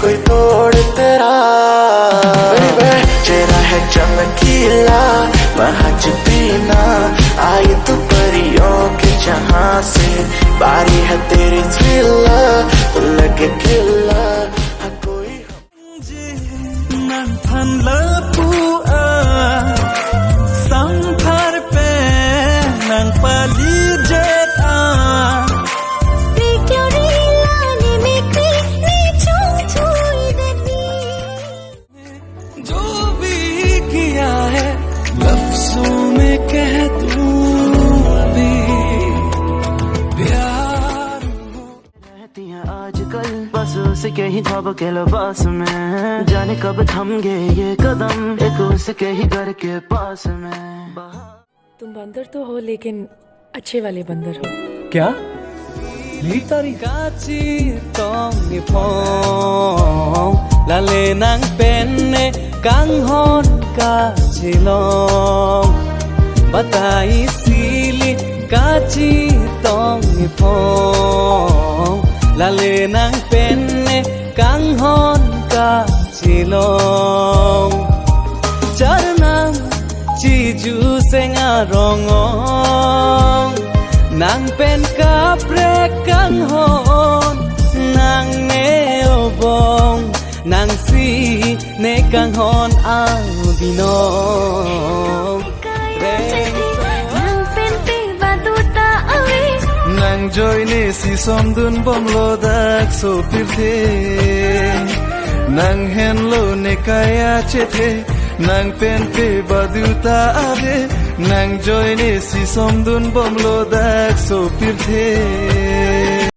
कोई तोड़ तेरा बेबी चेहरा है चमकीला महज पीना आई तू परियों के जहां से बारी है तेरी थ्रिलर तो लगे किल्लर कोई नंथन लपुआ संथार पे नंग पाली जेता जो भी किया है लफ्जों में कह दूं अभी प्यार रहती हैं आजकल बस उसके ही ख्वाब के लिबास में जाने कब थम गए ये कदम एक उसके ही घर के पास में तुम बंदर तो हो लेकिन अच्छे वाले बंदर हो क्या लितारी काची तोंग phong lale nang penne kang hon ka chilong batai sili kachi tong phong lale nang penne kang hon ka chilong charnang chi ju senga rongong nang pen ka prek kang hon nang ne obong nang si ne kang hon ang binong nang pen pe baduta awi nang joy ne si som dun bom lo dak so pirthe nang hen lo ne kaya chethe nang pen pe baduta ave nang joy ne si som dun bom lo dak so pirthe